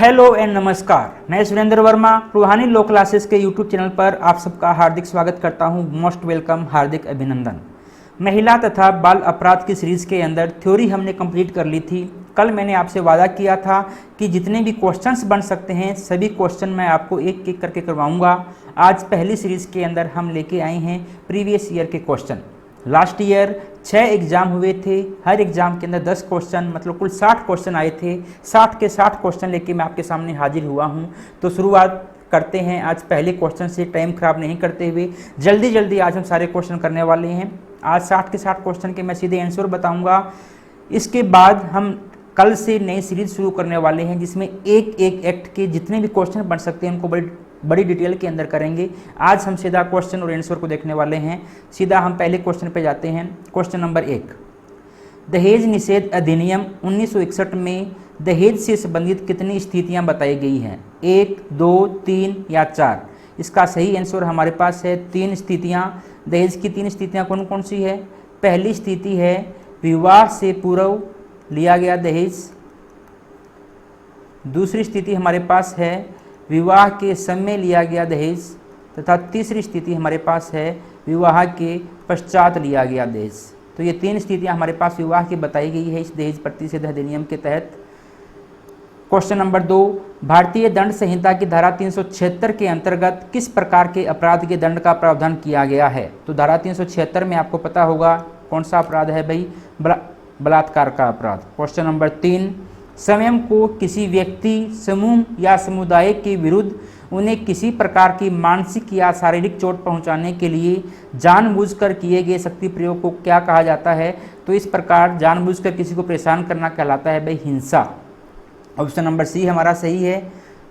Hello and नमस्कार। मैं सुरेंद्र वर्मा रूहानी लॉ क्लासेस के यूट्यूब चैनल पर आप सबका हार्दिक स्वागत करता हूं। मोस्ट वेलकम, हार्दिक अभिनंदन। महिला तथा बाल अपराध की सीरीज के अंदर थ्योरी हमने कंप्लीट कर ली थी। कल मैंने आपसे वादा किया था कि जितने भी क्वेश्चंस बन सकते हैं सभी क्वेश्चन मैं आपको एक एक करके करवाऊंगा। आज पहली सीरीज के अंदर हम लेके आए हैं प्रीवियस ईयर के क्वेश्चन। लास्ट ईयर 6 एग्जाम हुए थे, हर एग्जाम के अंदर 10 क्वेश्चन, मतलब कुल 60 क्वेश्चन आए थे। 60 के 60 क्वेश्चन लेके मैं आपके सामने हाजिर हुआ हूं। तो शुरुआत करते हैं आज पहले क्वेश्चन से, टाइम खराब नहीं करते हुए। जल्दी जल्दी आज हम सारे क्वेश्चन करने वाले हैं। आज 60 के 60 क्वेश्चन के मैं सीधे आंसर बताऊंगा। इसके बाद हम कल से नई सीरीज शुरू करने वाले हैं जिसमें एक एक एक्ट के जितने भी क्वेश्चन बन सकते हैं उनको बड़ी डिटेल के अंदर करेंगे। आज हम सीधा क्वेश्चन और आंसर को देखने वाले हैं। सीधा हम पहले क्वेश्चन पे जाते हैं। क्वेश्चन नंबर 1, दहेज निषेध अधिनियम 1961 में दहेज से संबंधित कितनी स्थितियां बताई गई हैं? 1, 2, 3 या 4? इसका सही आंसर हमारे पास है 3 स्थितियां। दहेज की 3 स्थितियां कौन कौन सी है? पहली स्थिति है विवाह से पूर्व लिया गया दहेज। दूसरी स्थिति हमारे पास है विवाह के समय लिया गया दहेज, तथा तीसरी स्थिति हमारे पास है विवाह के पश्चात लिया गया दहेज। तो ये 3 स्थितियां हमारे पास विवाह की बताई गई है इस दहेज प्रतिषेध अधिनियम के तहत। क्वेश्चन नंबर 2, भारतीय दंड संहिता की धारा 376 के अंतर्गत किस प्रकार के अपराध के दंड का प्रावधान किया गया है? तो धारा 376 में आपको पता होगा कौन सा अपराध है भाई? बलात्कार का अपराध। क्वेश्चन नंबर 3, स्वयं को किसी व्यक्ति, समूह या समुदाय के विरुद्ध उन्हें किसी प्रकार की मानसिक या शारीरिक चोट पहुंचाने के लिए जानबूझकर किए गए शक्ति प्रयोग को क्या कहा जाता है? तो इस प्रकार जानबूझकर किसी को परेशान करना कहलाता है भाई हिंसा। ऑप्शन नंबर सी हमारा सही है।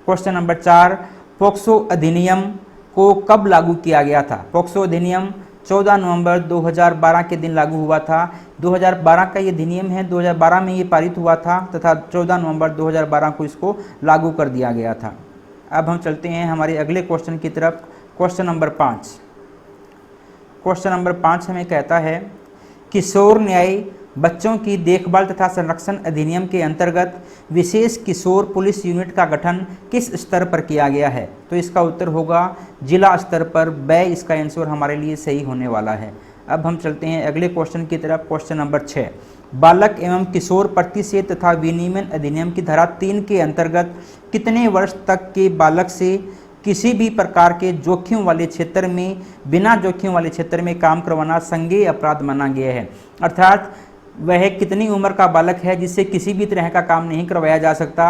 क्वेश्चन नंबर 4, पोक्सो अधिनियम को कब लागू किया गया था? पोक्सो अधिनियम 14 नवंबर 2012 के दिन लागू हुआ था। 2012 का ये अधिनियम है, 2012 में ये पारित हुआ था तथा 14 नवंबर 2012 को इसको लागू कर दिया गया था। अब हम चलते हैं हमारे अगले क्वेश्चन की तरफ। Question number 5। क्वेश्चन नंबर 5 हमें कहता है किशोर न्याय बच्चों की देखभाल तथा संरक्षण अधिनियम के अंतर्गत विशेष किशोर पुलिस यूनिट का गठन किस स्तर पर किया गया है? तो इसका उत्तर होगा जिला स्तर पर। इसका आंसर हमारे लिए सही होने वाला है। अब हम चलते हैं अगले क्वेश्चन की तरफ। क्वेश्चन नंबर 6, बालक एवं किशोर प्रतिषेध तथा विनियमन अधिनियम की धारा 3 के अंतर्गत कितने वर्ष तक के बालक से किसी भी प्रकार के जोखिम वाले क्षेत्र में, बिना जोखिम वाले क्षेत्र में काम करवाना संज्ञेय अपराध माना गया है? अर्थात वह कितनी उम्र का बालक है जिससे किसी भी तरह का काम नहीं करवाया जा सकता?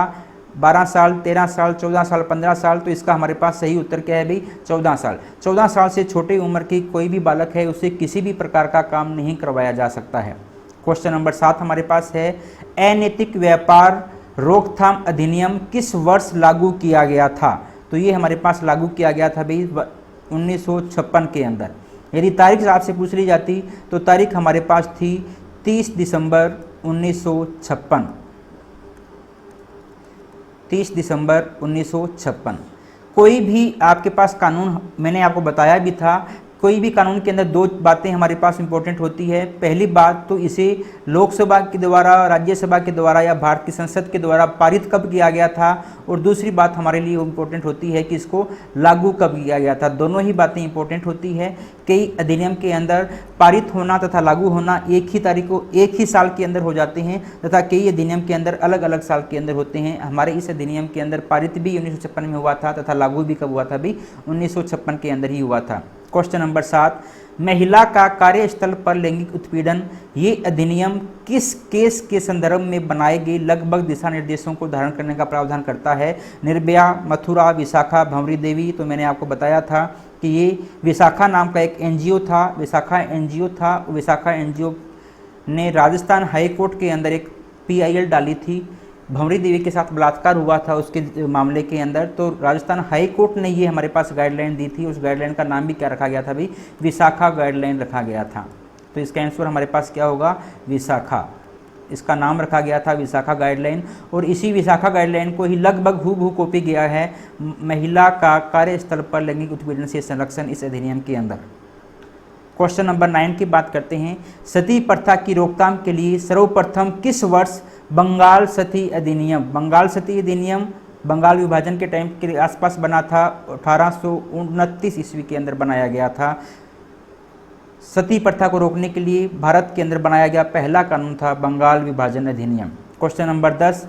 12 साल, 13 साल, 14 साल, 15 साल? तो इसका हमारे पास सही उत्तर क्या है भाई? 14 साल। 14 साल से छोटे उम्र की कोई भी बालक है उससे किसी भी प्रकार का काम नहीं करवाया जा सकता है। क्वेश्चन नंबर 7 हमारे पास है अनैतिक व्यापार रोकथाम अधिनियम किस वर्ष लागू किया गया था? तो ये हमारे पास लागू किया गया था भाई 1956 के अंदर। यदि तारीख आपसे पूछ ली जाती तो तारीख हमारे पास थी 30 दिसंबर 1956। 30 दिसंबर 1956। कोई भी आपके पास कानून, मैंने आपको बताया भी था, कोई भी कानून के अंदर 2 बातें हमारे पास इंपॉर्टेंट होती है। पहली बात तो इसे लोकसभा के द्वारा, राज्यसभा के द्वारा या भारत की संसद के द्वारा पारित कब किया गया था, और दूसरी बात हमारे लिए इंपॉर्टेंट होती है कि इसको लागू कब किया गया था। दोनों ही बातें इंपॉर्टेंट होती है। कई अधिनियम के अंदर पारित होना तथा लागू होना एक ही तारीख को, एक ही साल के अंदर हो जाते हैं, तथा कई अधिनियम के अंदर अलग अलग साल के अंदर होते हैं। हमारे इस अधिनियम के अंदर पारित भी 1956 में हुआ था तथा लागू भी कब हुआ था भी? 1956 के अंदर ही हुआ था। क्वेश्चन नंबर 7, महिला का कार्यस्थल पर लैंगिक उत्पीड़न, ये अधिनियम किस केस के संदर्भ में बनाए गए लगभग दिशा निर्देशों को धारण करने का प्रावधान करता है? निर्भया, मथुरा, विशाखा, भंवरी देवी? तो मैंने आपको बताया था कि ये विशाखा नाम का एक एनजीओ था। विशाखा एनजीओ ने राजस्थान हाई कोर्ट के अंदर एक PIL डाली थी। भंवरी देवी के साथ बलात्कार हुआ था उसके मामले के अंदर, तो राजस्थान हाई कोर्ट ने ये हमारे पास गाइडलाइन दी थी। उस गाइडलाइन का नाम भी क्या रखा गया था भाई? विशाखा गाइडलाइन रखा गया था। तो इसका आंसर हमारे पास क्या होगा? विशाखा। इसका नाम रखा गया था विशाखा गाइडलाइन, और इसी विशाखा गाइडलाइन को ही लगभग हूबहू कॉपी किया है महिला का कार्यस्थल पर लैंगिक उत्पीड़न से संरक्षण इस अधिनियम के अंदर। क्वेश्चन नंबर 9 की बात करते हैं। सती प्रथा की रोकथाम के लिए सर्वप्रथम किस वर्ष बंगाल सती अधिनियम बंगाल विभाजन के टाइम के आसपास बना था, 1829 ईस्वी के अंदर बनाया गया था। सती प्रथा को रोकने के लिए भारत के अंदर बनाया गया पहला कानून था बंगाल विभाजन अधिनियम। क्वेश्चन नंबर 10,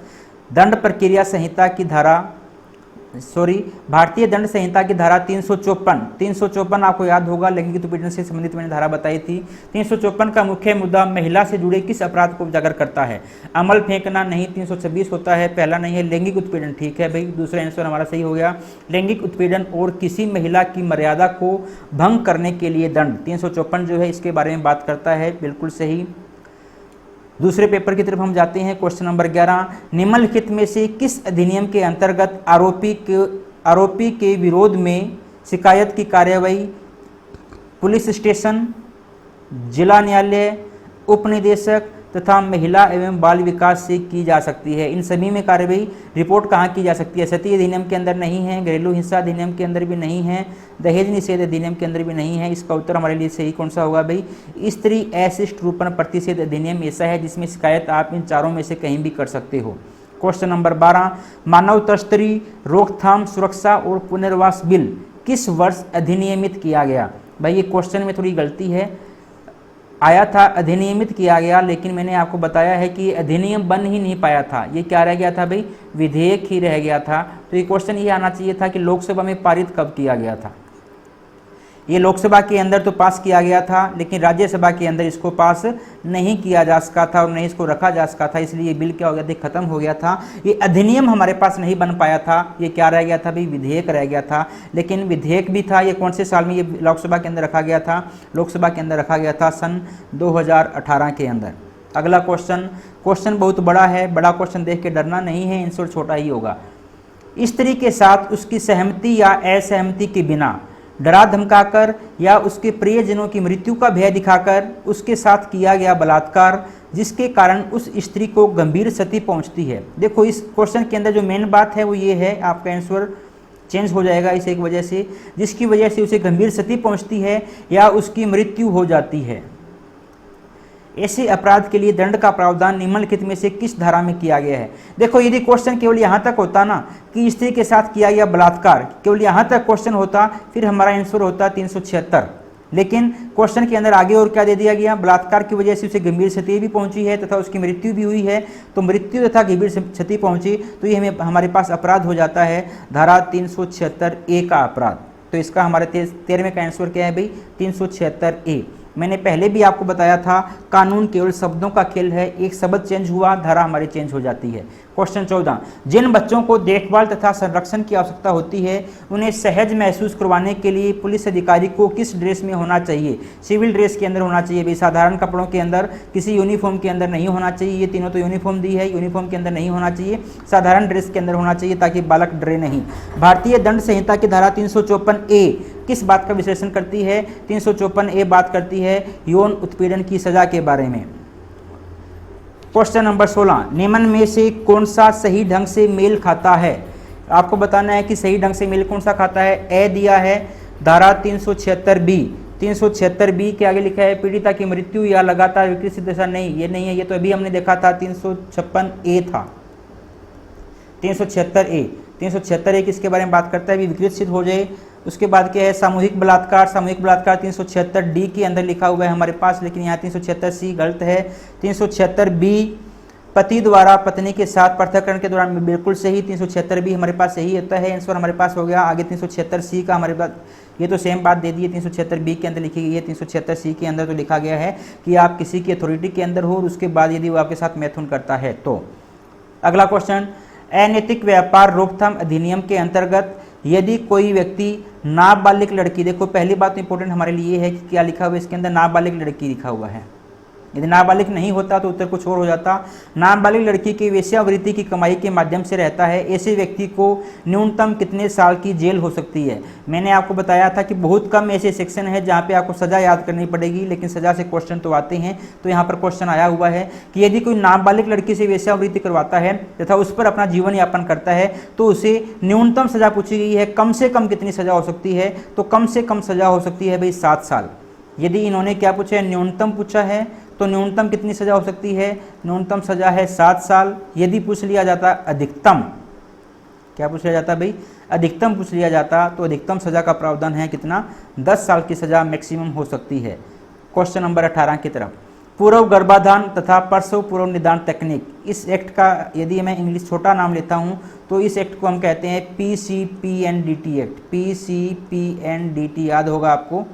दंड प्रक्रिया संहिता की धारा भारतीय दंड संहिता की धारा 354 आपको याद होगा, लैंगिक उत्पीड़न से संबंधित मैंने धारा बताई थी। 354 का मुख्य मुद्दा महिला से जुड़े किस अपराध को उजागर करता है? अमल फेंकना नहीं, 326 होता है, पहला नहीं है। लैंगिक उत्पीड़न, ठीक है भाई, दूसरा आंसर हमारा सही हो गया। लैंगिक उत्पीड़न और किसी महिला की मर्यादा को भंग करने के लिए दंड, 354 जो है इसके बारे में बात करता है, बिल्कुल सही। दूसरे पेपर की तरफ हम जाते हैं। क्वेश्चन नंबर 11, निम्नलिखित में से किस अधिनियम के अंतर्गत आरोपी के विरोध में शिकायत की कार्यवाही पुलिस स्टेशन, जिला न्यायालय, उप निदेशक तथा महिला एवं बाल विकास से की जा सकती है? इन सभी में कार्यवाही रिपोर्ट कहाँ की जा सकती है? सती अधिनियम के अंदर नहीं है, घरेलू हिंसा अधिनियम के अंदर भी नहीं है, दहेज निषेध अधिनियम के अंदर भी नहीं है। इसका उत्तर हमारे लिए सही कौन सा होगा भाई? स्त्री अशिष्ट रूपण प्रतिषेध अधिनियम ऐसा है जिसमें शिकायत आप इन चारों में से कहीं भी कर सकते हो। क्वेश्चन नंबर 12, मानव तस्करी रोकथाम सुरक्षा और पुनर्वास बिल किस वर्ष अधिनियमित किया गया? भाई ये क्वेश्चन में थोड़ी गलती है, आया था अधिनियमित किया गया, लेकिन मैंने आपको बताया है कि अधिनियम बन ही नहीं पाया था। ये क्या रह गया था भाई? विधेयक ही रह गया था। तो ये क्वेश्चन ये आना चाहिए था कि लोकसभा में पारित कब किया गया था। ये लोकसभा के अंदर तो पास किया गया था, लेकिन राज्यसभा के अंदर इसको पास नहीं किया जा सका था और नहीं इसको रखा जा सका था, इसलिए ये बिल क्या हो गया था? खत्म हो गया था। ये अधिनियम हमारे पास नहीं बन पाया था, ये क्या रह गया था भाई? विधेयक रह गया था। लेकिन विधेयक भी था, ये कौन से साल में ये लोकसभा के अंदर रखा गया था? लोकसभा के अंदर रखा गया था सन 2018 के अंदर। अगला क्वेश्चन बहुत बड़ा है, बड़ा क्वेश्चन देख के डरना नहीं है, आंसर छोटा ही होगा। स्त्री के साथ उसकी सहमति या असहमति के बिना डरा धमकाकर या उसके प्रियजनों की मृत्यु का भय दिखाकर उसके साथ किया गया बलात्कार जिसके कारण उस स्त्री को गंभीर क्षति पहुंचती है। देखो इस क्वेश्चन के अंदर जो मेन बात है वो ये है, आपका आंसर चेंज हो जाएगा इस एक वजह से, जिसकी वजह से उसे गंभीर क्षति पहुंचती है या उसकी मृत्यु हो जाती है। ऐसे अपराध के लिए दंड का प्रावधान निम्नलिखित में से किस धारा में किया गया है? देखो यदि क्वेश्चन केवल यहाँ तक होता ना कि स्त्री के साथ किया गया बलात्कार, केवल यहाँ तक क्वेश्चन होता, फिर हमारा आंसर होता 376। लेकिन क्वेश्चन के अंदर आगे और क्या दे दिया गया? बलात्कार की वजह से उसे गंभीर क्षति भी पहुंची है तथा उसकी मृत्यु भी हुई है। तो मृत्यु तथा गंभीर क्षति पहुंची तो ये हमारे पास अपराध हो जाता है धारा 376A का अपराध। तो इसका हमारे 13वें का आंसर क्या है भाई? 376A। मैंने पहले भी आपको बताया था कानून केवल शब्दों का खेल है, एक शब्द चेंज हुआ धारा हमारी चेंज हो जाती है। क्वेश्चन 14, जिन बच्चों को देखभाल तथा संरक्षण की आवश्यकता होती है उन्हें सहज महसूस करवाने के लिए पुलिस अधिकारी को किस ड्रेस में होना चाहिए? सिविल ड्रेस के अंदर होना चाहिए भाई, साधारण कपड़ों के अंदर, किसी यूनिफॉर्म के अंदर नहीं होना चाहिए। ये तीनों तो यूनिफॉर्म दी है, यूनिफॉर्म के अंदर नहीं होना चाहिए, साधारण ड्रेस के अंदर होना चाहिए ताकि बालक डरे नहीं। भारतीय दंड संहिता की धारा 354A किस बात का विश्लेषण करती है? 354A बात करती है यौन उत्पीड़न की सजा के बारे में। क्वेश्चन नंबर 16, निम्न में से कौन सा सही ढंग से मेल खाता है? आपको बताना है कि सही ढंग से मेल कौन सा खाता है। ए दिया है धारा 376B। 376B के आगे लिखा है पीड़िता की मृत्यु या लगातार विकृत दशा, नहीं ये नहीं है, ये तो अभी हमने देखा था 356A था। 376A 376A किसके बारे में बात करता है? विकृत सिद्ध हो जाए। उसके बाद क्या है? सामूहिक बलात्कार। सामूहिक बलात्कार 376D के अंदर लिखा हुआ है हमारे पास, लेकिन यहाँ 376C गलत है। 376B पति द्वारा पत्नी के साथ पृथककरण के दौरान बिल्कुल सही। 376B हमारे पास सही होता है, आंसर हमारे पास हो गया। आगे 376C का हमारे पास ये तो सेम बात दे दी है, 376B के अंदर लिखी गई है। 376C के अंदर तो लिखा गया है कि आप किसी की अथॉरिटी के अंदर हो और उसके बाद यदि वो आपके साथ मैथुन करता है तो। अगला क्वेश्चन, अनैतिक व्यापार रोकथाम अधिनियम के अंतर्गत यदि कोई व्यक्ति नाबालिग लड़की, देखो पहली बात इंपॉर्टेंट हमारे लिए है कि क्या लिखा हुआ है इसके अंदर? नाबालिग लड़की लिखा हुआ है। यदि नाबालिग नहीं होता तो उत्तर कुछ और हो जाता। नाबालिग लड़की की वेश्यावृत्ति की कमाई के माध्यम से रहता है, ऐसे व्यक्ति को न्यूनतम कितने साल की जेल हो सकती है? मैंने आपको बताया था कि बहुत कम ऐसे सेक्शन है जहाँ पे आपको सजा याद करनी पड़ेगी, लेकिन सजा से क्वेश्चन तो आते हैं। तो यहाँ पर क्वेश्चन आया हुआ है कि यदि कोई नाबालिग लड़की से वेश्यावृत्ति करवाता है तथा उस पर अपना जीवन यापन करता है तो उसे न्यूनतम सजा पूछी गई है, कम से कम कितनी सजा हो सकती है? तो कम से कम सजा हो सकती है भाई 7 साल। यदि इन्होंने क्या पूछा है? न्यूनतम पूछा है, तो न्यूनतम कितनी सजा हो सकती है? न्यूनतम सजा है 7 साल। यदि पूछ लिया जाता अधिकतम क्या पूछ लिया जाता भाई, अधिकतम पूछ लिया जाता तो अधिकतम सजा का प्रावधान है कितना, 10 साल की सजा मैक्सिमम हो सकती है। क्वेश्चन नंबर 18 की तरफ, पूर्व गर्भाधान तथा प्रसव पूर्व निदान तकनीक, इस एक्ट का यदि मैं इंग्लिश छोटा नाम लेता हूं तो इस एक्ट को हम कहते हैं PCPNDT एक्ट, PCPNDT याद होगा आपको।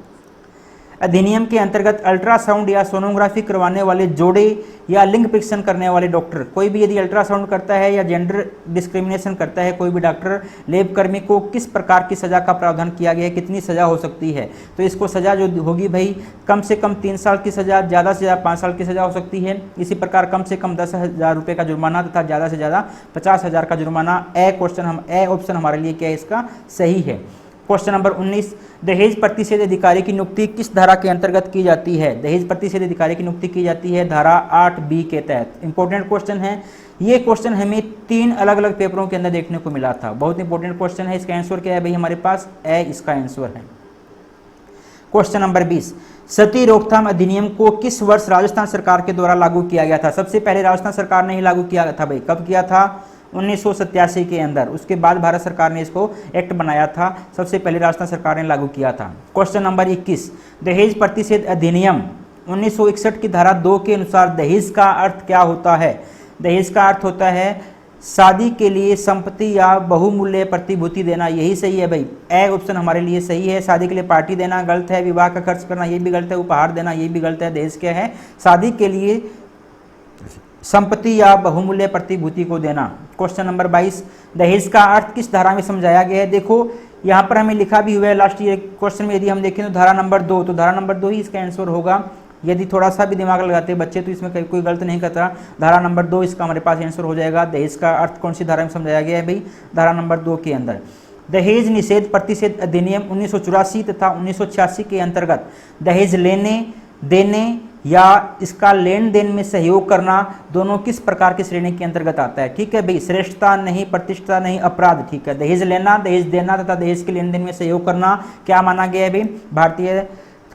अधिनियम के अंतर्गत अल्ट्रासाउंड या सोनोग्राफी करवाने वाले जोड़े या लिंग परीक्षण करने वाले डॉक्टर, कोई भी यदि अल्ट्रासाउंड करता है या जेंडर डिस्क्रिमिनेशन करता है कोई भी डॉक्टर, लेब कर्मी को किस प्रकार की सजा का प्रावधान किया गया है, कितनी सजा हो सकती है। तो इसको सजा जो होगी भाई, कम से कम 3 साल की सजा, ज़्यादा से ज़्यादा 5 साल की सजा हो सकती है। इसी प्रकार कम से कम 10,000 रुपये का जुर्माना तथा ज़्यादा से ज़्यादा 50,000 का जुर्माना। ए ऑप्शन हमारे लिए क्या है, इसका सही है। क्वेश्चन नंबर 19, दहेज प्रतिषेध अधिकारी की नियुक्ति किस धारा के अंतर्गत की जाती है। दहेज प्रतिषेध अधिकारी की नियुक्ति की जाती है धारा 8B के तहत। इंपॉर्टेंट क्वेश्चन है ये, क्वेश्चन हमें 3 अलग अलग पेपरों के अंदर देखने को मिला था, बहुत इंपॉर्टेंट क्वेश्चन है। इसका आंसर क्या है भाई, हमारे पास ए इसका आंसर है। क्वेश्चन नंबर 20, सती रोकथाम अधिनियम को किस वर्ष राजस्थान सरकार के द्वारा लागू किया गया था। सबसे पहले राजस्थान सरकार ने ही लागू किया था भाई, कब किया था, 1987 के अंदर। उसके बाद भारत सरकार ने इसको एक्ट बनाया था, सबसे पहले राजस्थान सरकार ने लागू किया था। क्वेश्चन नंबर 21, दहेज प्रतिषेध अधिनियम 1961 की धारा 2 के अनुसार दहेज का अर्थ क्या होता है। दहेज का अर्थ होता है शादी के लिए संपत्ति या बहुमूल्य प्रतिभूति देना, यही सही है भाई। ए ऑप्शन हमारे लिए सही है। शादी के लिए पार्टी देना गलत है, विवाह का खर्च करना ये भी गलत है, उपहार देना ये भी गलत है। दहेज क्या है, शादी के लिए संपत्ति या बहुमूल्य प्रतिभूति को देना। क्वेश्चन नंबर 22, दहेज का अर्थ किस धारा में समझाया गया है। देखो यहाँ पर हमें लिखा भी हुआ है लास्ट ईयर क्वेश्चन में, यदि हम देखें तो धारा नंबर 2, तो धारा नंबर 2 ही इसका आंसर होगा। यदि थोड़ा सा भी दिमाग लगाते हैं बच्चे तो इसमें कोई गलत नहीं करता, धारा नंबर 2 इसका हमारे पास आंसर हो जाएगा। दहेज का अर्थ कौन सी धारा में समझाया गया है भाई, धारा नंबर 2 के अंदर। दहेज निषेध प्रतिषेध अधिनियम 1984 तथा 1986 के अंतर्गत दहेज लेने, देने या इसका लेन देन में सहयोग करना दोनों किस प्रकार की श्रेणी के अंतर्गत आता है। ठीक है भाई, श्रेष्ठता नहीं, प्रतिष्ठा नहीं, अपराध। ठीक है, दहेज लेना, दहेज देना तथा दहेज के लेन देन में सहयोग करना क्या माना गया है भाई, भारतीय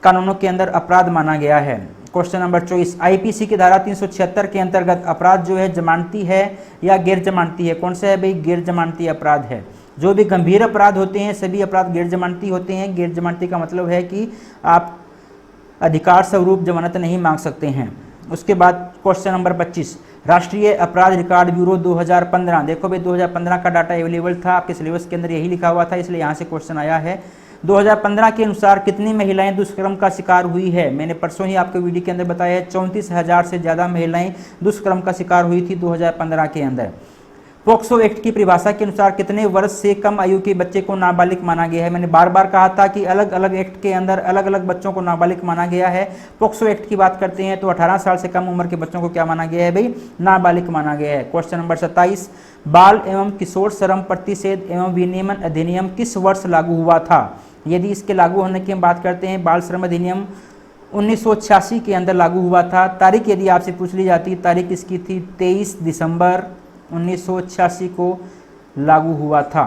कानूनों के अंदर अपराध माना गया है। क्वेश्चन नंबर 24, आईपीसी की धारा 376 के अंतर्गत अपराध जो है जमानती है या गैर जमानती है, कौन सा है भाई, गैर जमानती अपराध है। जो भी गंभीर अपराध होते हैं सभी अपराध गैर जमानती होते हैं। गैर जमानती का मतलब है कि आप अधिकार स्वरूप जमानत नहीं मांग सकते हैं। उसके बाद क्वेश्चन नंबर 25, राष्ट्रीय अपराध रिकॉर्ड ब्यूरो 2015, देखो भाई 2015 का डाटा अवेलेबल था, आपके सिलेबस के अंदर यही लिखा हुआ था, इसलिए यहाँ से क्वेश्चन आया है। 2015 के अनुसार कितनी महिलाएं दुष्कर्म का शिकार हुई है। मैंने परसों ही आपको वीडियो के अंदर बताया है, 34,000 से ज़्यादा महिलाएं दुष्कर्म का शिकार हुई थी 2015 के अंदर। पोक्सो एक्ट की परिभाषा के अनुसार कितने वर्ष से कम आयु के बच्चे को नाबालिग माना गया है। मैंने बार बार कहा था कि अलग अलग एक्ट के अंदर अलग अलग बच्चों को नाबालिग माना गया है। पोक्सो एक्ट की बात करते हैं तो 18 साल से कम उम्र के बच्चों को क्या माना गया है भाई, नाबालिग माना गया है। क्वेश्चन नंबर 27, बाल एवं किशोर श्रम प्रतिषेध एवं विनियमन अधिनियम किस वर्ष लागू हुआ था। यदि इसके लागू होने की हम बात करते हैं, बाल श्रम अधिनियम 1986 के अंदर लागू हुआ था। तारीख यदि आपसे पूछ ली जाती, तारीख इसकी थी 23 दिसंबर 1986 को लागू हुआ था।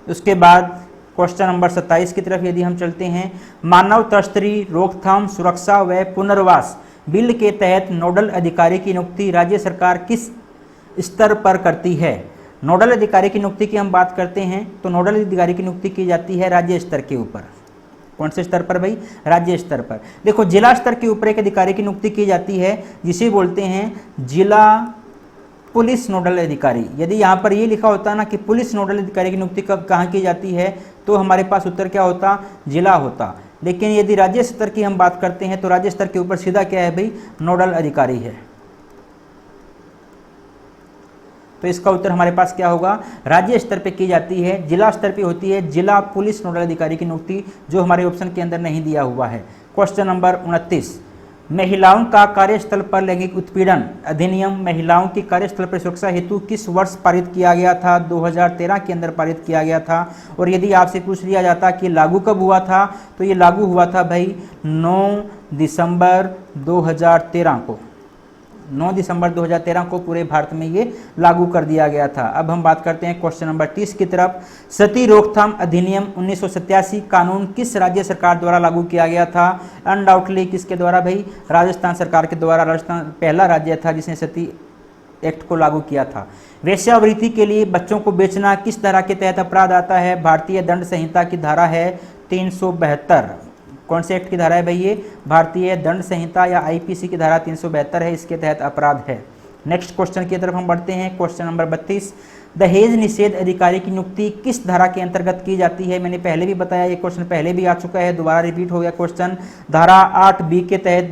उसके बाद क्वेश्चन नंबर 27 की तरफ यदि हम चलते हैं, मानव तस्करी रोकथाम सुरक्षा व पुनर्वास बिल के तहत नोडल अधिकारी की नियुक्ति राज्य सरकार किस स्तर पर करती है। नोडल अधिकारी की नियुक्ति की हम बात करते हैं तो नोडल अधिकारी की नियुक्ति की जाती है राज्य स्तर के ऊपर। कौन से स्तर पर भाई, राज्य स्तर पर। देखो जिला स्तर के ऊपर एक अधिकारी की नियुक्ति की जाती है जिसे बोलते हैं जिला पुलिस नोडल अधिकारी। यदि यहाँ पर ये लिखा होता ना कि पुलिस नोडल अधिकारी की नियुक्ति कब कहाँ की जाती है तो हमारे पास उत्तर क्या होता, जिला होता। लेकिन यदि राज्य स्तर की हम बात करते हैं तो राज्य स्तर के ऊपर सीधा क्या है भाई, नोडल अधिकारी है। तो इसका उत्तर हमारे पास क्या होगा, राज्य स्तर पे की जाती है। जिला स्तर पे होती है जिला पुलिस नोडल अधिकारी की नियुक्ति, जो हमारे ऑप्शन के अंदर नहीं दिया हुआ है। क्वेश्चन नंबर 29, महिलाओं का कार्यस्थल पर लैंगिक उत्पीड़न अधिनियम महिलाओं की कार्यस्थल पर सुरक्षा हेतु किस वर्ष पारित किया गया था। 2013 के अंदर पारित किया गया था। और यदि आपसे पूछ लिया जाता कि लागू कब हुआ था तो ये लागू हुआ था भाई 9 दिसंबर 2013 को। 9 दिसंबर 2013 को पूरे भारत में ये लागू कर दिया गया था। अब हम बात करते हैं क्वेश्चन नंबर 30 की तरफ। सती रोकथाम अधिनियम 1987 कानून किस राज्य सरकार द्वारा लागू किया गया था। अनडाउटली किसके द्वारा भाई, राजस्थान सरकार के द्वारा। राजस्थान पहला राज्य था जिसने सती एक्ट को लागू किया था। वेश्यावृत्ति के लिए बच्चों को बेचना किस धारा के तहत अपराध आता है? भारतीय दंड संहिता की धारा है 372। कौन से एक्ट की धारा है भाई? ये भारतीय दंड संहिता या आईपीसी की धारा 372 है, इसके तहत अपराध है। नेक्स्ट क्वेश्चन की तरफ हम बढ़ते हैं। क्वेश्चन नंबर 32, दहेज निषेध अधिकारी की नियुक्ति किस धारा के अंतर्गत की जाती है? मैंने पहले भी बताया, ये क्वेश्चन पहले भी आ चुका है, दोबारा रिपीट हो गया क्वेश्चन। धारा 8B के तहत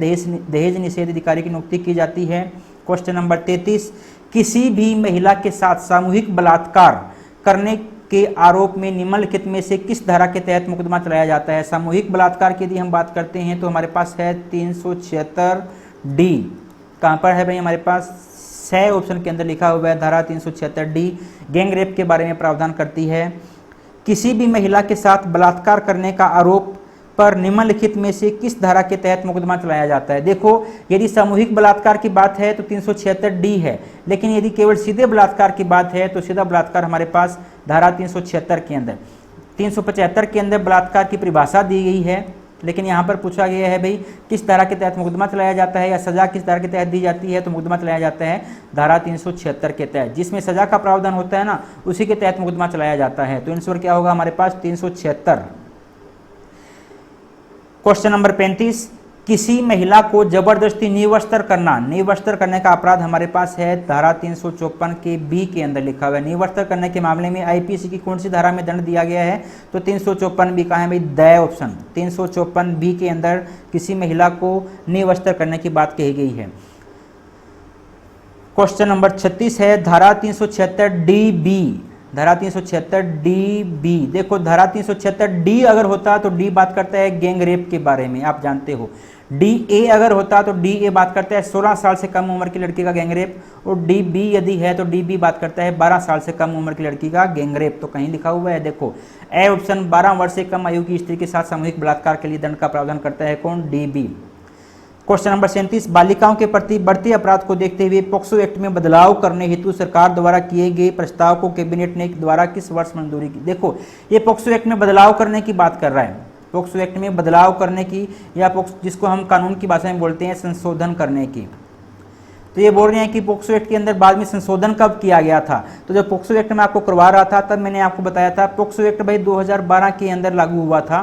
दहेज निषेध अधिकारी की नियुक्ति की जाती है। क्वेश्चन नंबर 33, किसी भी महिला के साथ सामूहिक बलात्कार करने के आरोप में निम्नलिखित में से किस धारा के तहत मुकदमा चलाया जाता है? सामूहिक बलात्कार की यदि हम बात करते हैं तो हमारे पास है 376D। कहाँ पर है भाई? हमारे पास 6 ऑप्शन के अंदर लिखा हुआ है धारा 376D। गैंग रेप के बारे में प्रावधान करती है। किसी भी महिला के साथ बलात्कार करने का आरोप पर निम्नलिखित में से किस धारा के तहत मुकदमा चलाया जाता है? देखो, यदि सामूहिक बलात्कार की बात है तो 376D है, लेकिन यदि केवल सीधे बलात्कार की बात है तो सीधा बलात्कार हमारे पास धारा 376 के अंदर। 375 के अंदर बलात्कार की परिभाषा दी गई है, लेकिन यहाँ पर पूछा गया है भाई किस धारा के तहत मुकदमा चलाया जाता है या सजा किस धारा के तहत दी जाती है? तो मुकदमा चलाया जाता है धारा 376 के तहत। जिसमें सजा का प्रावधान होता है ना, उसी के तहत मुकदमा चलाया जाता है। तो आंसर क्या होगा हमारे पास? 376। क्वेश्चन नंबर 35, किसी महिला को जबरदस्ती निवस्त्र करना, निवस्त्र करने का अपराध हमारे पास है धारा 354 के बी के अंदर लिखा हुआ है। निवस्त्र करने के मामले में आईपीसी की कौन सी धारा में दंड दिया गया है? तो 354B का है भाई द ऑप्शन। 354B के अंदर किसी महिला को निवस्त्र करने की बात कही गई है। क्वेश्चन नंबर 36 है धारा 376DB। धारा 376DB, देखो धारा 376D अगर होता तो D बात करता है गैंग रेप के बारे में, आप जानते हो। DA अगर होता तो DA बात करता है 16 साल से कम उम्र की लड़की का गैंग रेप, और DB यदि है तो DB बात करता है 12 साल से कम उम्र की लड़की का गैंग रेप। तो कहीं लिखा हुआ है, देखो ए ऑप्शन 12 वर्ष से कम आयु की स्त्री के साथ सामूहिक बलात्कार के लिए दंड का प्रावधान करता है कौन? DB। क्वेश्चन नंबर 37, बालिकाओं के प्रति बढ़ते अपराध को देखते हुए पोक्सो एक्ट में बदलाव करने हेतु सरकार द्वारा किए गए प्रस्ताव को कैबिनेट ने द्वारा किस वर्ष मंजूरी की? देखो, ये पोक्सो एक्ट में बदलाव करने की बात कर रहा है। पोक्सो एक्ट में बदलाव करने की, या जिसको हम कानून की भाषा में बोलते हैं संशोधन करने की। तो ये बोल रहे हैं कि पोक्सो एक्ट के अंदर बाद में संशोधन कब किया गया था? तो जब पोक्सो एक्ट में आपको करवा रहा था तब मैंने आपको बताया था पोक्सो एक्ट भाई 2012 के अंदर लागू हुआ था।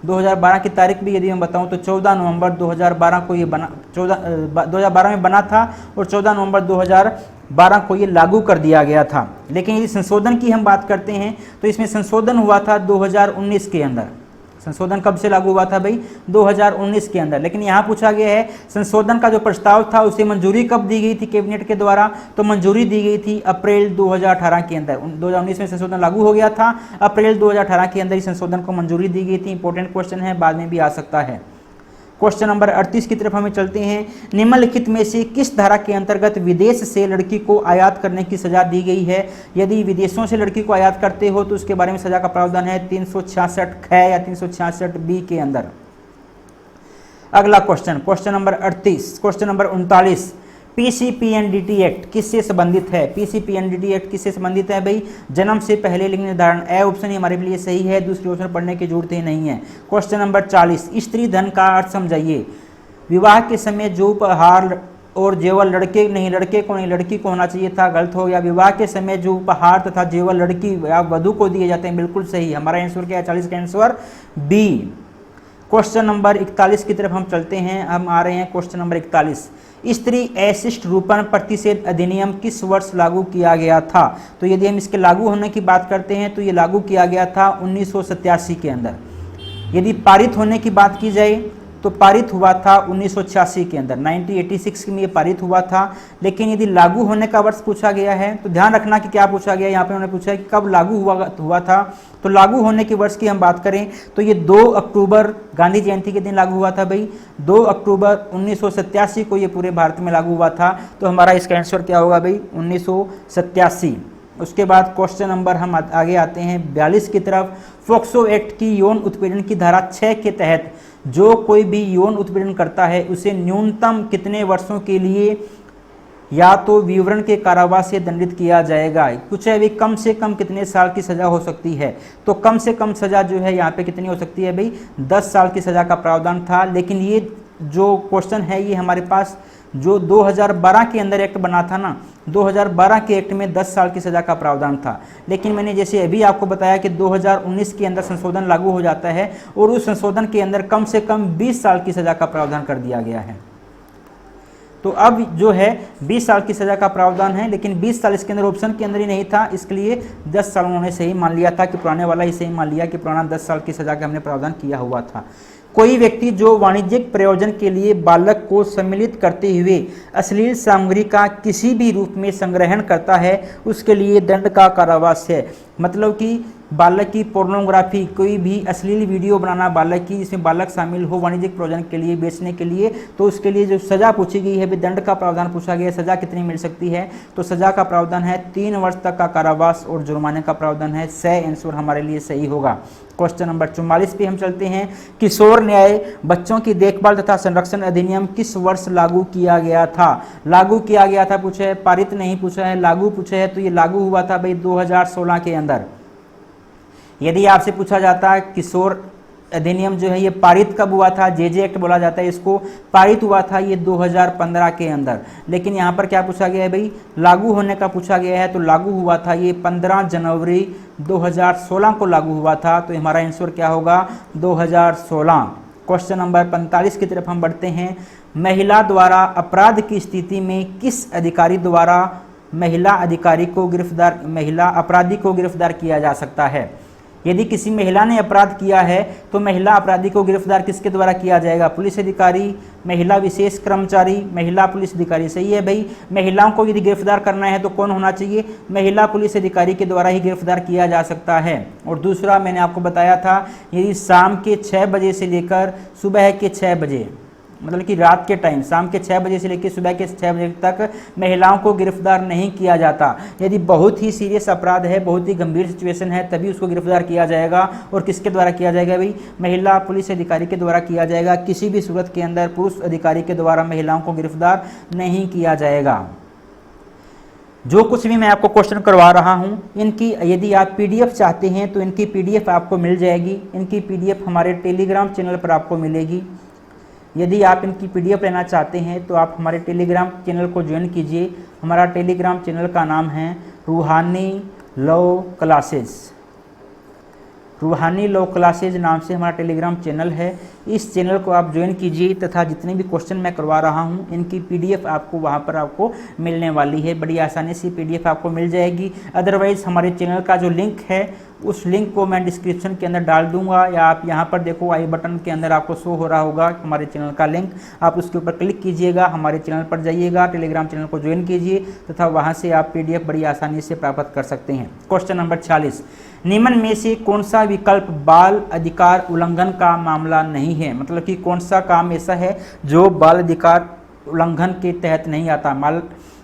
2012 की तारीख भी यदि मैं बताऊं तो 14 नवंबर 2012 को ये बना, 2012 में बना था और 14 नवंबर 2012 को ये लागू कर दिया गया था। लेकिन यदि संशोधन की हम बात करते हैं तो इसमें संशोधन हुआ था 2019 के अंदर। संशोधन कब से लागू हुआ था भाई? 2019 के अंदर। लेकिन यहाँ पूछा गया है संशोधन का जो प्रस्ताव था उसे मंजूरी कब दी गई थी कैबिनेट के द्वारा? तो मंजूरी दी गई थी अप्रैल 2018 के अंदर। 2019 में संशोधन लागू हो गया था, अप्रैल 2018 के अंदर ही संशोधन को मंजूरी दी गई थी। इंपॉर्टेंट क्वेश्चन है, बाद में भी आ सकता है। क्वेश्चन नंबर 38 की तरफ हमें चलते हैं। निम्नलिखित में से किस धारा के अंतर्गत विदेश से लड़की को आयात करने की सजा दी गई है? यदि विदेशों से लड़की को आयात करते हो तो उसके बारे में सजा का प्रावधान है 366 ख या 366B के अंदर। अगला question, question number 38, question number 39, PCPNDT act किससे संबंधित है? पीसीपीएनडीटी एक्ट किससे संबंधित है भाई? जन्म से पहले लिंग निर्धारण। ए ऑप्शन ही हमारे लिए सही है, दूसरी ऑप्शन पढ़ने की जरूरत ही नहीं है। क्वेश्चन नंबर 40, स्त्री धन का अर्थ समझाइए। विवाह के समय जो उपहार और जेवर लड़के नहीं, लड़के को नहीं लड़की को होना चाहिए था, गलत हो गया। विवाह के समय जो उपहार तथा जेवर लड़की या वधु को दिए जाते हैं, बिल्कुल सही। हमारा आंसर क्या है? 40 का आंसर बी। क्वेश्चन नंबर 41 की तरफ हम चलते हैं। हम आ रहे हैं क्वेश्चन नंबर 41, स्त्री अशिष्ट रूपण प्रतिषेध अधिनियम किस वर्ष लागू किया गया था? तो यदि हम इसके लागू होने की बात करते हैं तो ये लागू किया गया था 1987 के अंदर। यदि पारित होने की बात की जाए तो पारित हुआ था 1986 के अंदर, 1986 में ये पारित हुआ था। लेकिन यदि लागू होने का वर्ष पूछा गया है तो ध्यान रखना कि क्या पूछा गया। यहाँ पे उन्होंने पूछा है कि कब लागू हुआ था। तो लागू होने के वर्ष की हम बात करें तो ये 2 अक्टूबर गांधी जयंती के दिन लागू हुआ था भाई। 2 अक्टूबर 1987 को ये पूरे भारत में लागू हुआ था। तो हमारा इसका आंसर क्या होगा भाई? 1987। उसके बाद क्वेश्चन नंबर हम आगे आते हैं 42 की तरफ। पोक्सो एक्ट की यौन उत्पीड़न की धारा 6 के तहत जो कोई भी यौन उत्पीड़न करता है उसे न्यूनतम कितने वर्षों के लिए या तो विवरण के कारावास से दंडित किया जाएगा? कुछ है भी, कम से कम कितने साल की सजा हो सकती है? तो कम से कम सजा जो है यहाँ पे कितनी हो सकती है भाई? 10 साल की सजा का प्रावधान था। लेकिन ये जो क्वेश्चन है ये हमारे पास जो 2012 के अंदर एक्ट बना था ना, 2012 के एक्ट में 10 साल की सज़ा का प्रावधान था। लेकिन मैंने जैसे अभी आपको बताया कि 2019 के अंदर संशोधन लागू हो जाता है और उस संशोधन के अंदर कम से कम 20 साल की सज़ा का प्रावधान कर दिया गया है। तो अब जो है 20 साल की सज़ा का प्रावधान है, लेकिन 20 साल इसके अंदर ऑप्शन के अंदर ही नहीं था, इसके लिए 10 साल उन्होंने सही मान लिया था कि पुराने वाला ही सही मान लिया कि पुराना 10 साल की सज़ा का हमने प्रावधान किया हुआ था। कोई व्यक्ति जो वाणिज्यिक प्रयोजन के लिए बालक को सम्मिलित करते हुए अश्लील सामग्री का किसी भी रूप में संग्रहण करता है उसके लिए दंड का कारावास है। मतलब कि बालक की पोर्नोग्राफी, कोई भी अश्लील वीडियो बनाना बालक की, जिसमें बालक शामिल हो वाणिज्यिक प्रयोजन के लिए बेचने के लिए, तो उसके लिए जो सज़ा पूछी गई है, दंड का प्रावधान पूछा गया है। सज़ा कितनी मिल सकती है? तो सज़ा का प्रावधान है 3 वर्ष तक का कारावास और जुर्माने का प्रावधान है। सही आंसर हमारे लिए सही होगा। क्वेश्चन नंबर 44 पे हम चलते हैं। किशोर न्याय बच्चों की देखभाल तथा संरक्षण अधिनियम किस वर्ष लागू किया गया था? लागू किया गया था पूछा है, पारित नहीं पूछा है, लागू पूछा है। तो ये लागू हुआ था भाई 2016 के अंदर। यदि आपसे पूछा जाता है किशोर अधिनियम जो है ये पारित कब हुआ था, जे एक्ट बोला जाता है इसको, पारित हुआ था ये 2015 के अंदर। लेकिन यहाँ पर क्या पूछा गया है भाई? लागू होने का पूछा गया है। तो लागू हुआ था ये 15 जनवरी 2016 को लागू हुआ था। तो हमारा आंसर क्या होगा? 2016। क्वेश्चन नंबर 45 की तरफ हम बढ़ते हैं। महिला द्वारा अपराध की स्थिति में किस अधिकारी द्वारा महिला अपराधी को गिरफ्तार किया जा सकता है? यदि किसी महिला ने अपराध किया है तो महिला अपराधी को गिरफ्तार किसके द्वारा किया जाएगा? पुलिस अधिकारी, महिला विशेष कर्मचारी, महिला पुलिस अधिकारी। सही है भाई। महिलाओं को यदि गिरफ्तार करना है तो कौन होना चाहिए? महिला पुलिस अधिकारी के द्वारा ही गिरफ्तार किया जा सकता है। और दूसरा मैंने आपको बताया था, यदि शाम के 6 बजे से लेकर सुबह के 6 बजे, मतलब कि रात के टाइम शाम के 6 बजे से लेकर सुबह के 6 बजे तक महिलाओं को गिरफ्तार नहीं किया जाता। यदि बहुत ही सीरियस अपराध है, बहुत ही गंभीर सिचुएशन है, तभी उसको गिरफ्तार किया जाएगा। और किसके द्वारा किया जाएगा भाई? महिला पुलिस अधिकारी के द्वारा किया जाएगा। किसी भी सूरत के अंदर पुरुष अधिकारी के द्वारा महिलाओं को गिरफ्तार नहीं किया जाएगा। जो कुछ भी मैं आपको क्वेश्चन करवा रहा हूं, इनकी यदि आप पीडीएफ चाहते हैं तो इनकी पीडीएफ आपको मिल जाएगी। इनकी पीडीएफ हमारे टेलीग्राम चैनल पर आपको मिलेगी। यदि आप इनकी पीडीएफ लेना चाहते हैं तो आप हमारे टेलीग्राम चैनल को ज्वाइन कीजिए। हमारा टेलीग्राम चैनल का नाम है रूहानी लॉ क्लासेज। रूहानी लॉ क्लासेज नाम से हमारा टेलीग्राम चैनल है। इस चैनल को आप ज्वाइन कीजिए तथा जितने भी क्वेश्चन मैं करवा रहा हूं इनकी पीडीएफ आपको वहां पर आपको मिलने वाली है। बड़ी आसानी से पीडीएफ आपको मिल जाएगी। अदरवाइज़ हमारे चैनल का जो लिंक है उस लिंक को मैं डिस्क्रिप्शन के अंदर डाल दूंगा, या आप यहां पर देखो आई बटन के अंदर आपको शो हो रहा होगा हमारे चैनल का लिंक। आप उसके ऊपर क्लिक कीजिएगा, हमारे चैनल पर जाइएगा, टेलीग्राम चैनल को ज्वाइन कीजिए तथा वहां से आप पीडीएफ बड़ी आसानी से प्राप्त कर सकते हैं। क्वेश्चन नंबर 46, निम्न में से कौन सा विकल्प बाल अधिकार उल्लंघन का मामला नहीं है? मतलब कि कौन सा काम ऐसा है जो बाल अधिकार उल्लंघन के तहत नहीं आता?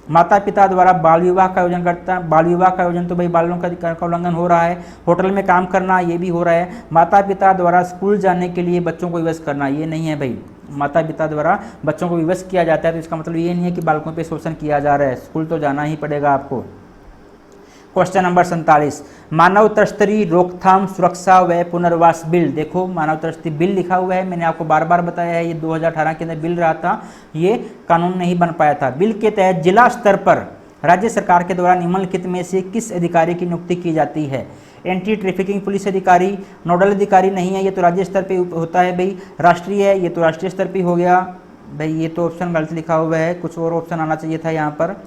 माता पिता द्वारा बाल विवाह का आयोजन करता है। बाल विवाह का आयोजन तो भाई बालों का अधिकार का उल्लंघन हो रहा है। होटल में काम करना ये भी हो रहा है। माता पिता द्वारा स्कूल जाने के लिए बच्चों को विवश करना ये नहीं है भाई। माता पिता द्वारा बच्चों को विवश किया जाता है तो इसका मतलब ये नहीं है कि बालकों पे शोषण किया जा रहा है। स्कूल तो जाना ही पड़ेगा आपको। क्वेश्चन नंबर 47, मानव तस्करी रोकथाम सुरक्षा व पुनर्वास बिल। देखो मानव तस्करी बिल लिखा हुआ है, मैंने आपको बार बार बताया है। ये 2018 के अंदर बिल रहा था, ये कानून नहीं बन पाया था। बिल के तहत जिला स्तर पर राज्य सरकार के द्वारा निम्नलिखित में से किस अधिकारी की नियुक्ति की जाती है? एंटी ट्रैफिकिंग पुलिस अधिकारी। नोडल अधिकारी नहीं है, ये तो राज्य स्तर पे होता है भाई। राष्ट्रीय है, ये तो राष्ट्रीय स्तर पे हो गया भाई। ये तो ऑप्शन गलत लिखा हुआ है, कुछ और ऑप्शन आना चाहिए था यहाँ पर।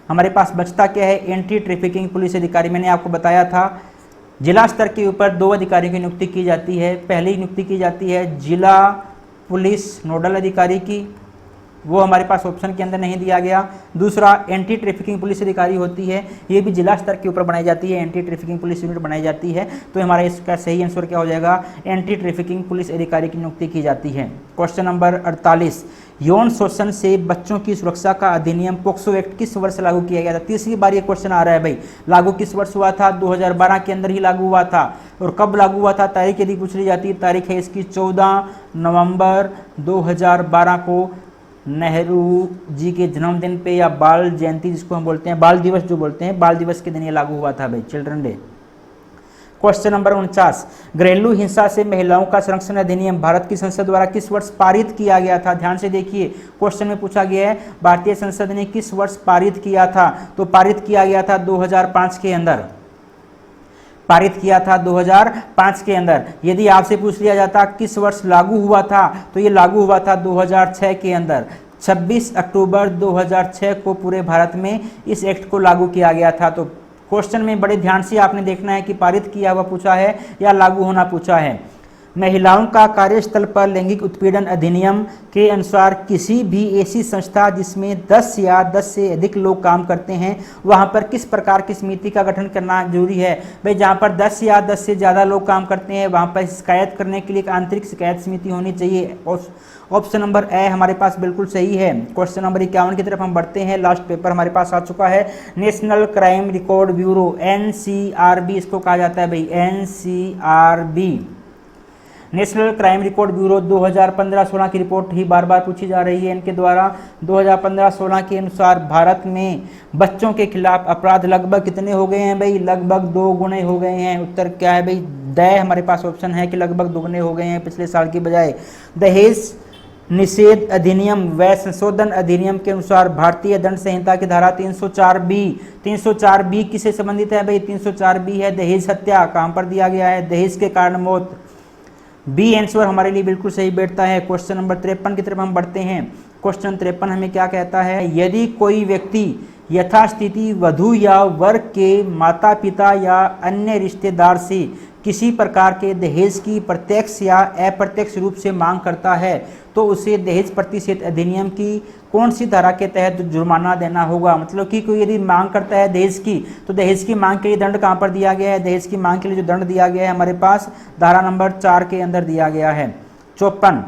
हमारे पास बचता क्या है? एंटी ट्रैफिकिंग पुलिस अधिकारी। मैंने आपको बताया था जिला स्तर के ऊपर 2 अधिकारियों की नियुक्ति की जाती है। पहली नियुक्ति की जाती है जिला पुलिस नोडल अधिकारी की, वो हमारे पास ऑप्शन के अंदर नहीं दिया गया। दूसरा एंटी ट्रैफिकिंग पुलिस अधिकारी होती है, ये भी जिला स्तर के ऊपर बनाई जाती है। एंटी ट्रैफिकिंग पुलिस यूनिट बनाई जाती है। तो हमारा इसका सही आंसर क्या हो जाएगा? एंटी ट्रैफिकिंग पुलिस अधिकारी की नियुक्ति की जाती है। क्वेश्चन नंबर 48, यौन शोषण से बच्चों की सुरक्षा का अधिनियम पोक्सो एक्ट किस वर्ष लागू किया गया था? तीसरी बार ये क्वेश्चन आ रहा है भाई। लागू किस वर्ष हुआ था? 2012 के अंदर ही लागू हुआ था। और कब लागू हुआ था? तारीख यदि पूछ ली जाती है, तारीख है इसकी 14 नवंबर 2012 को नेहरू जी के जन्मदिन पे, या बाल जयंती जिसको हम बोलते हैं, बाल दिवस जो बोलते हैं, बाल दिवस के दिन ये लागू हुआ था भाई, चिल्ड्रन डे। क्वेश्चन नंबर 49, घरेलू हिंसा से महिलाओं का संरक्षण अधिनियम भारत की संसद द्वारा किस वर्ष पारित किया गया था? ध्यान से देखिए, क्वेश्चन में पूछा गया है भारतीय संसद ने किस वर्ष पारित किया था? तो पारित किया गया था 2005 के अंदर, पारित किया था 2005 के अंदर। यदि आपसे पूछ लिया जाता किस वर्ष लागू हुआ था, तो ये लागू हुआ था 2006 के अंदर। 26 अक्टूबर 2006 को पूरे भारत में इस एक्ट को लागू किया गया था। तो क्वेश्चन में बड़े ध्यान से आपने देखना है कि पारित किया हुआ पूछा है या लागू होना पूछा है। महिलाओं का कार्यस्थल पर लैंगिक उत्पीड़न अधिनियम के अनुसार किसी भी ऐसी संस्था जिसमें 10 या 10 से अधिक लोग काम करते हैं वहां पर किस प्रकार की समिति का गठन करना जरूरी है? भाई जहां पर 10 या 10 से ज़्यादा लोग काम करते हैं वहां पर शिकायत करने के लिए एक आंतरिक शिकायत समिति होनी चाहिए। ऑप्शन नंबर ए हमारे पास बिल्कुल सही है। क्वेश्चन नंबर 51 की तरफ हम बढ़ते हैं। लास्ट पेपर हमारे पास आ चुका है, national crime record bureau, NCRB इसको कहा जाता है भाई, NCRB, national crime record bureau. 2015-16 की रिपोर्ट ही बार बार पूछी जा रही है इनके द्वारा। 2015-16 के अनुसार भारत में बच्चों के खिलाफ अपराध लगभग कितने हो गए हैं भाई? लगभग 2 गुने हो गए हैं। उत्तर क्या है भाई? ड हमारे पास ऑप्शन है कि लगभग 2 गुने हो गए हैं पिछले साल की बजाय। दहेज निषेध अधिनियम व संशोधन अधिनियम के अनुसार भारतीय दंड संहिता की धारा 304B किससे संबंधित है भाई? 304B है दहेज हत्या। कहां पर दिया गया है? दहेज के कारण मौत। बी आंसर हमारे लिए बिल्कुल सही बैठता है। क्वेश्चन नंबर 53 की तरफ हम बढ़ते हैं। क्वेश्चन 53 हमें क्या कहता है? यदि कोई व्यक्ति यथास्थिति वधू या वर के माता पिता या अन्य रिश्तेदार से किसी प्रकार के दहेज की प्रत्यक्ष या अप्रत्यक्ष रूप से मांग करता है तो उसे दहेज प्रतिषेध अधिनियम की कौन सी धारा के तहत जुर्माना देना होगा? मतलब कि कोई यदि मांग करता है दहेज की, तो दहेज की मांग के लिए दंड कहां पर दिया गया है? दहेज की मांग के लिए जो दंड दिया गया है हमारे पास धारा नंबर 4 के अंदर दिया गया है। 54,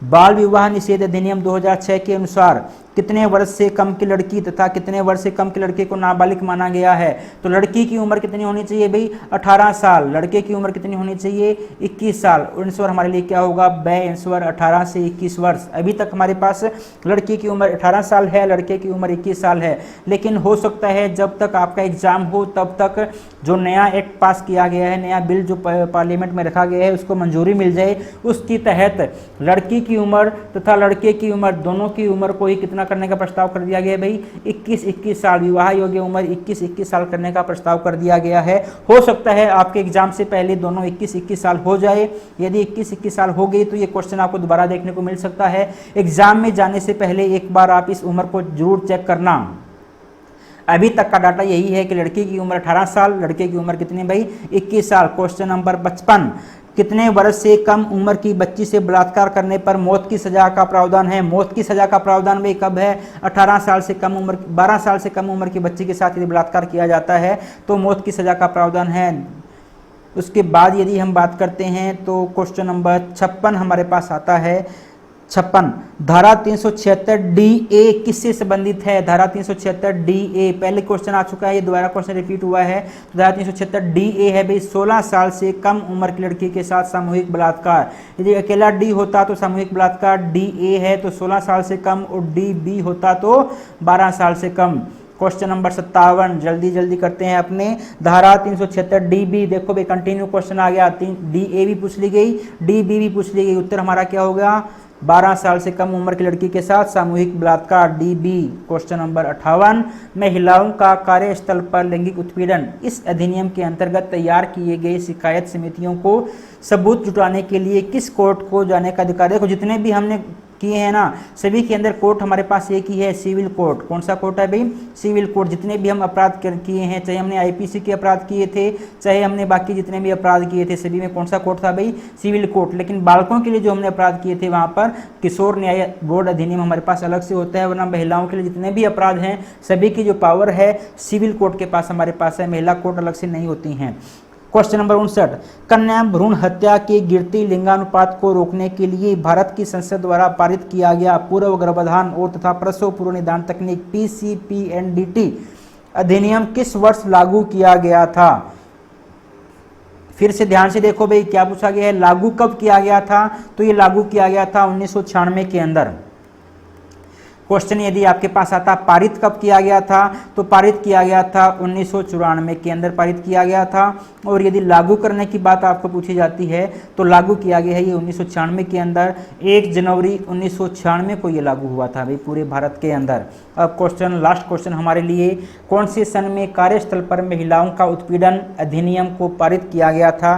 बाल विवाह निषेध अधिनियम 2006 के अनुसार कितने वर्ष से कम की लड़की तथा कितने वर्ष से कम के लड़के को नाबालिग माना गया है? तो लड़की की उम्र कितनी होनी चाहिए भाई? 18 साल। लड़के की उम्र कितनी होनी चाहिए? 21 साल। आंसर हमारे लिए क्या होगा? बे आंसर 18 से 21 वर्ष। अभी तक हमारे पास लड़की की उम्र 18 साल है, लड़के की उम्र 21 साल है। लेकिन हो सकता है जब तक आपका एग्जाम हो तब तक जो नया एक्ट पास किया गया है, नया बिल जो पार्लियामेंट में रखा गया है उसको मंजूरी मिल जाए। उसके तहत लड़की की उम्र तथा लड़के की उम्र दोनों की उम्र को ही कितना करने का प्रस्ताव कर दिया गया भाई? 21 साल। विवाह योग्य उम्र 21 साल करने का प्रस्ताव कर दिया गया है। हो सकता है आपके एग्जाम से पहले दोनों 21 साल हो जाए। यदि 21 साल हो गई तो ये क्वेश्चन आपको दोबारा देखने को मिल सकता है। एग्जाम में जाने से पहले एक बार आप इस उम्र को जरूर चेक करना। अभी तक का डाटा यही है कि लड़की की उम्र 18 साल, लड़के की उम्र कितनी भाई? 21 साल। क्वेश्चन नंबर 55, कितने वर्ष से कम उम्र की बच्ची से बलात्कार करने पर मौत की सजा का प्रावधान है? मौत की सजा का प्रावधान भाई कब है? 18 साल से कम उम्र, 12 साल से कम उम्र की बच्ची के साथ यदि बलात्कार किया जाता है तो मौत की सजा का प्रावधान है। उसके बाद यदि हम बात करते हैं तो क्वेश्चन नंबर 56 हमारे पास आता है। 56, धारा 376DA किससे संबंधित है? धारा 376DA पहले क्वेश्चन आ चुका है, ये दोबारा क्वेश्चन रिपीट हुआ है। तो धारा 376DA है भाई 16 साल से कम उम्र की लड़की के साथ सामूहिक बलात्कार। यदि अकेला डी होता तो सामूहिक बलात्कार DA है तो 16 साल से कम, और DB होता तो 12 साल से कम। क्वेश्चन नंबर 57 जल्दी करते हैं अपने। धारा 376DB देखो भाई कंटिन्यू क्वेश्चन आ गया। DA भी पूछ ली गई, DB भी पूछ ली गई। उत्तर हमारा क्या होगा? 12 साल से कम उम्र की लड़की के साथ सामूहिक बलात्कार DB। क्वेश्चन नंबर 58, महिलाओं का कार्यस्थल पर लैंगिक उत्पीड़न इस अधिनियम के अंतर्गत तैयार किए गए शिकायत समितियों को सबूत जुटाने के लिए किस कोर्ट को जाने का अधिकार? देखो जितने भी हमने किए हैं ना सभी के अंदर कोर्ट हमारे पास एक ही है, सिविल कोर्ट। कौन सा कोर्ट है भाई? Civil court. जितने भी हम अपराध किए हैं, चाहे हमने IPC के अपराध किए थे, चाहे हमने बाकी जितने भी अपराध किए थे, सभी में कौन सा कोर्ट था भाई? Civil court. लेकिन बालकों के लिए जो हमने अपराध किए थे वहां पर किशोर न्याय बोर्ड अधिनियम हमारे पास अलग से होता है, वरना महिलाओं के लिए जितने भी अपराध हैं सभी की जो पावर है सिविल कोर्ट के पास हमारे पास है, महिला कोर्ट अलग से नहीं होती हैं। क्वेश्चन नंबर 59, कन्या भ्रूण हत्या के गिरती लिंगानुपात को रोकने के लिए भारत की संसद द्वारा पारित किया गया पूर्व गर्भाधान और तथा प्रसव पूर्व निदान तकनीक PCPNDT अधिनियम किस वर्ष लागू किया गया था? फिर से ध्यान से देखो भाई क्या पूछा गया है, लागू कब किया गया था? तो ये लागू किया गया था 1996 के अंदर। क्वेश्चन यदि आपके पास आता पारित कब किया गया था, तो पारित किया गया था 1994 के अंदर पारित किया गया था। और यदि लागू करने की बात आपको पूछी जाती है तो लागू किया गया है ये 1996 के अंदर, 1 जनवरी 1996 को ये लागू हुआ था भाई पूरे भारत के अंदर। अब क्वेश्चन, लास्ट क्वेश्चन हमारे लिए, कौन से सन में कार्यस्थल पर महिलाओं का उत्पीड़न अधिनियम को पारित किया गया था?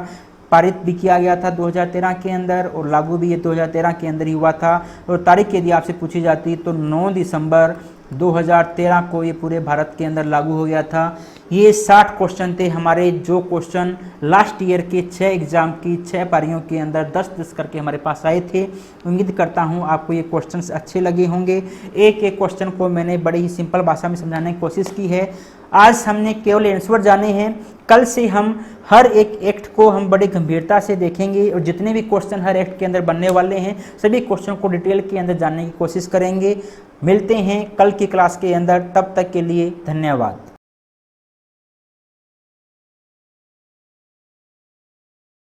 पारित भी किया गया था 2013 के अंदर और लागू भी ये 2013 के अंदर ही हुआ था। और तारीख यदि आपसे पूछी जाती तो 9 दिसंबर 2013 को ये पूरे भारत के अंदर लागू हो गया था। ये 60 क्वेश्चन थे हमारे, जो क्वेश्चन लास्ट ईयर के 6 एग्जाम की 6 पारियों के अंदर 10-10 करके हमारे पास आए थे। उम्मीद करता हूँ आपको ये क्वेश्चंस अच्छे लगे होंगे। एक एक क्वेश्चन को मैंने बड़ी ही सिंपल भाषा में समझाने की कोशिश की है। आज हमने केवल आंसर जाने हैं, कल से हम हर एक एक्ट को हम बड़ी गंभीरता से देखेंगे और जितने भी क्वेश्चन हर एक्ट के अंदर बनने वाले हैं सभी क्वेश्चन को डिटेल के अंदर जानने की कोशिश करेंगे। मिलते हैं कल की क्लास के अंदर, तब तक के लिए धन्यवाद।